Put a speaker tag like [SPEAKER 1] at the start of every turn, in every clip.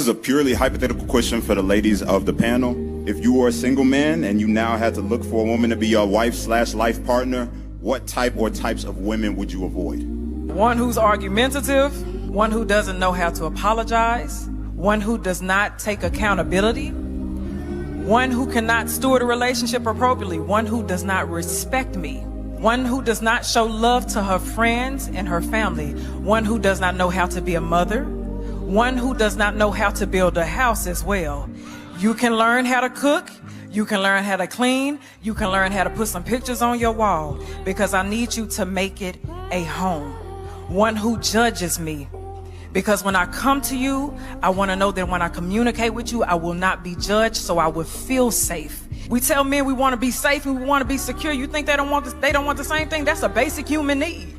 [SPEAKER 1] a purely hypothetical question for the ladies of the panel. If you were a single man and you now had to look for a woman to be your wife/life partner, what type or types of women would you avoid?
[SPEAKER 2] One who's argumentative, one who doesn't know how to apologize, one who does not take accountability, one who cannot steward a relationship appropriately, one who does not respect me, one who does not show love to her friends and her family, one who does not know how to be a mother, one who does not know how to build a house as well. You can learn how to cook, you can learn how to clean, you can learn how to put some pictures on your wall, because I need you to make it a home. One who judges me, because when I come to you, I want to know that when I communicate with you, I will not be judged, so I will feel safe. We tell men we want to be safe and we want to be secure. You think they don't want the same thing? That's a basic human need.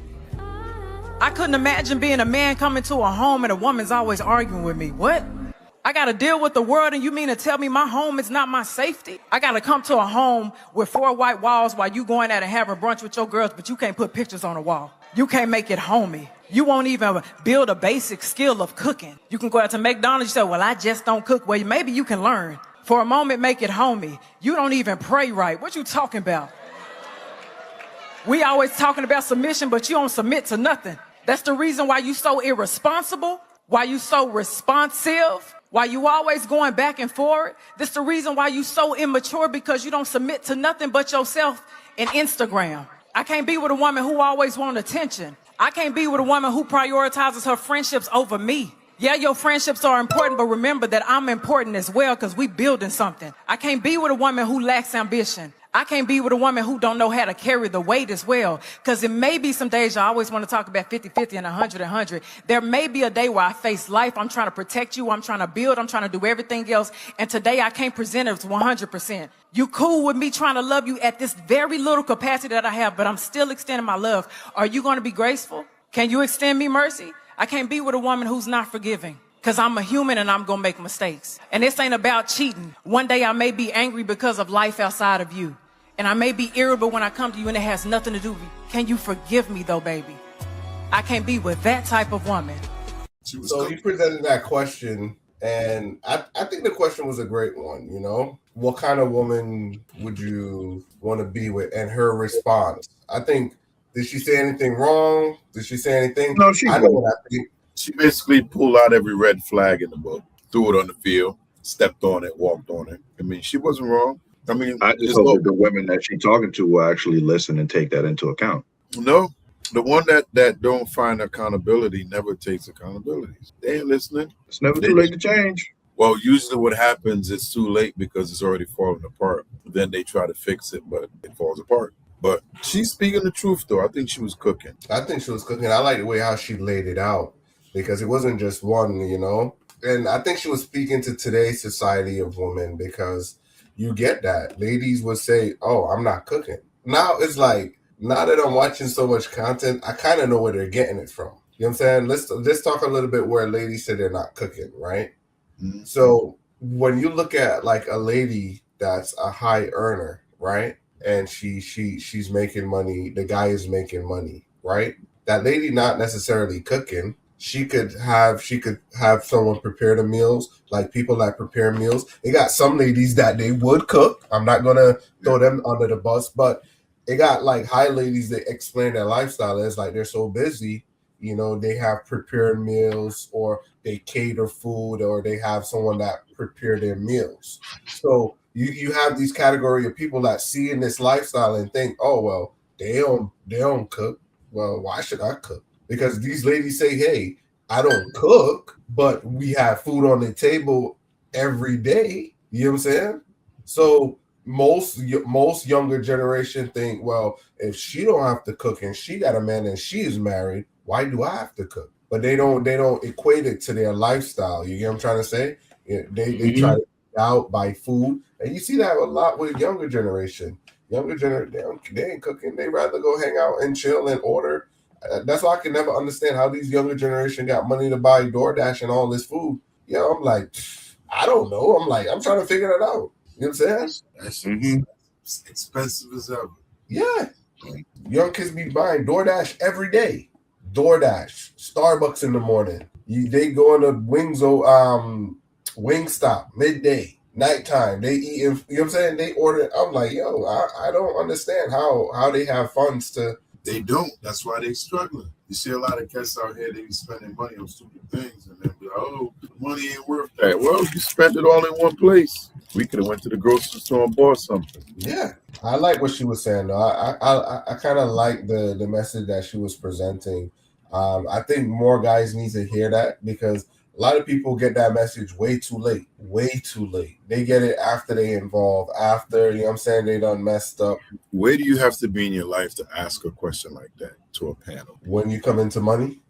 [SPEAKER 2] I couldn't imagine being a man coming to a home and a woman's always arguing with me. What? I got to deal with the world, and you mean to tell me my home is not my safety? I got to come to a home with 4 white walls while you going out and having brunch with your girls, but you can't put pictures on the wall. You can't make it homey. You won't even build a basic skill of cooking. You can go out to McDonald's, you say, well, I just don't cook. Well, maybe you can learn. For a moment, make it homey. You don't even pray right. What you talking about? We always talking about submission, but you don't submit to nothing. That's the reason why you so irresponsible, why you so responsive, why you always going back and forth. That's the reason why you so immature, because you don't submit to nothing but yourself and Instagram. I can't be with a woman who always wants attention. I can't be with a woman who prioritizes her friendships over me. Yeah, your friendships are important, but remember that I'm important as well, because we building something. I can't be with a woman who lacks ambition. I can't be with a woman who don't know how to carry the weight as well, because it may be some days I always want to talk about 50-50 and 100-100. There may be a day where I face life. I'm trying to protect you. I'm trying to build. I'm trying to do everything else. And today I can't present it as 100%. You cool with me trying to love you at this very little capacity that I have, but I'm still extending my love. Are you going to be graceful? Can you extend me mercy? I can't be with a woman who's not forgiving, because I'm a human and I'm going to make mistakes. And this ain't about cheating. One day I may be angry because of life outside of you. And I may be irritable when I come to you and it has nothing to do with you. Can you forgive me though, baby? I can't be with that type of woman.
[SPEAKER 3] So he presented that question, and I think the question was a great one, you know? What kind of woman would you want to be with? And her response, I think, did she say anything wrong? Did she say anything?
[SPEAKER 4] No, she
[SPEAKER 5] She basically pulled out every red flag in the book, threw it on the field, stepped on it, walked on it. I mean, she wasn't wrong. I mean,
[SPEAKER 4] I just hope that the women that she's talking to will actually listen and take that into account.
[SPEAKER 5] No, the one that don't find accountability never takes accountability. They ain't listening.
[SPEAKER 4] It's never too late to change.
[SPEAKER 5] Well, usually what happens is too late because it's already falling apart. Then they try to fix it, but it falls apart. But she's speaking the truth, though. I think she was cooking.
[SPEAKER 3] I think she was cooking. I like the way how she laid it out, because it wasn't just one, you know? And I think she was speaking to today's society of women, because you get that. Ladies would say, oh, I'm not cooking. Now it's like, now that I'm watching so much content, I kind of know where they're getting it from. You know what I'm saying? Let's talk a little bit where ladies say they're not cooking, right? Mm-hmm. So when you look at like a lady that's a high earner, right? And she's making money, the guy is making money, right? That lady not necessarily cooking. She could have someone prepare the meals, like people that prepare meals. They got some ladies that they would cook. I'm not gonna throw them under the bus, but they got like high ladies that explain their lifestyle as like they're so busy, you know, they have prepared meals, or they cater food, or they have someone that prepare their meals. So you have these category of people that see in this lifestyle and think, oh well, they don't cook. Well, why should I cook? Because these ladies say, hey, I don't cook, but we have food on the table every day. You know what I'm saying? So most younger generation think, well, if she don't have to cook and she got a man and she is married, why do I have to cook? But they don't equate it to their lifestyle. You get what I'm trying to say? They try to eat out, buy food. And you see that a lot with younger generation. Younger generation, they ain't cooking. They rather go hang out and chill and order. That's why I can never understand how these younger generation got money to buy DoorDash and all this food. Yeah, I'm like, I don't know. I'm trying to figure that out. You know what I'm saying?
[SPEAKER 5] That's expensive as ever.
[SPEAKER 3] Yeah. Young kids be buying DoorDash every day. DoorDash, Starbucks in the morning. They go on the Wings, Wingstop, midday, nighttime. They eat, you know what I'm saying? They order. I'm like, yo, I don't understand how they have funds to.
[SPEAKER 5] They don't. That's why they struggling. You see a lot of cats out here, they be spending money on stupid things, and then be like, oh, money ain't worth that. Well, you spent it all in one place. We could have went to the grocery store and bought something.
[SPEAKER 3] Yeah, I like what she was saying, though. I kind of like the message that she was presenting. I think more guys need to hear that because a lot of people get that message way too late. Way too late. They get it after they involve, after, you know what I'm saying, they done messed up.
[SPEAKER 5] Where do you have to be in your life to ask a question like that to a panel?
[SPEAKER 3] When you come into money.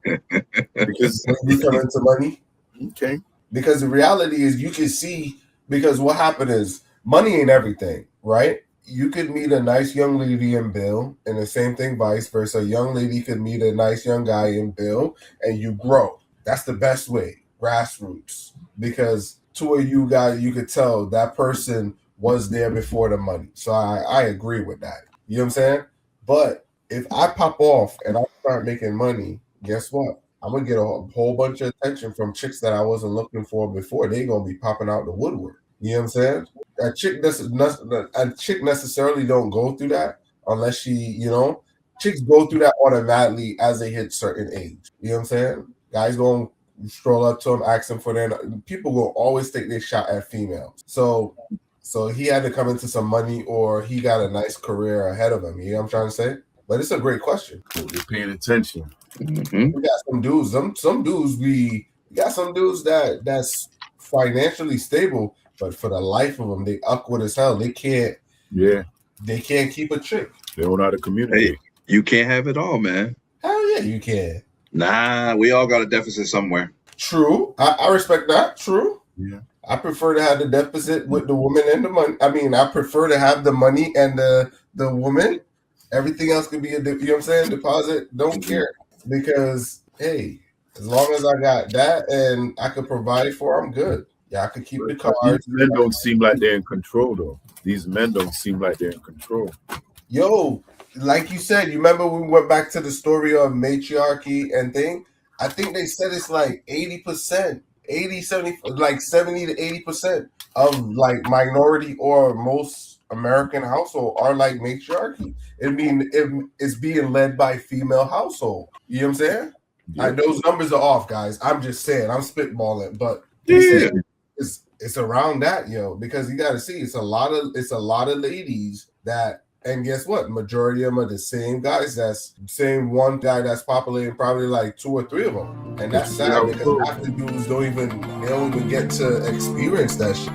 [SPEAKER 5] Because
[SPEAKER 3] When you come into money.
[SPEAKER 5] okay.
[SPEAKER 3] Because the reality is you can see, because what happened is money ain't everything, right? You could meet a nice young lady in Bill, and the same thing vice versa. A young lady could meet a nice young guy in Bill, and you grow. That's the best way, grassroots. Because two of you guys, you could tell that person was there before the money. So I agree with that. You know what I'm saying? But if I pop off and I start making money, guess what? I'm going to get a whole bunch of attention from chicks that I wasn't looking for before. They're going to be popping out the woodwork. You know what I'm saying? A chick necessarily don't go through that unless she, you know, chicks go through that automatically as they hit certain age. You know what I'm saying? Guys going to stroll up to them, ask them for their, people will always take their shot at females. So he had to come into some money or he got a nice career ahead of him. You know what I'm trying to say? But it's a great question.
[SPEAKER 5] They're paying attention.
[SPEAKER 4] Mm-hmm.
[SPEAKER 3] We got some dudes. Some dudes we got some dudes that's financially stable, but for the life of them, they awkward as hell. They can't keep a chick.
[SPEAKER 5] They don't know how to communicate.
[SPEAKER 4] Hey, you can't have it all, man.
[SPEAKER 3] Hell yeah, you can.
[SPEAKER 4] Nah, we all got a deficit somewhere.
[SPEAKER 3] True. I respect that. True.
[SPEAKER 5] Yeah.
[SPEAKER 3] I prefer to have the deficit with the woman and the money. I mean, I prefer to have the money and the woman. Everything else could be you know what I'm saying? Deposit. Don't care. Because hey, as long as I got that and I could provide for, I'm good. Yeah, I could keep the cards.
[SPEAKER 5] These men don't seem like they're in control, though. These men don't seem like they're in control.
[SPEAKER 3] Yo, like you said, you remember we went back to the story of matriarchy and thing? I think they said it's like 80%, 80, 70, like 70 to 80% of like minority or most American household are like matriarchy. It's being led by female household. You know what I'm saying?
[SPEAKER 5] Yeah.
[SPEAKER 3] Like, those numbers are off, guys. I'm just saying, I'm spitballing, but
[SPEAKER 5] Yeah.
[SPEAKER 3] it's around that, yo, because you got to see it's a lot of ladies that, and guess what? Majority of them are the same guys. That's same one guy that's populating probably like 2 or 3 of them, and that's sad because half the dudes don't even get to experience that shit.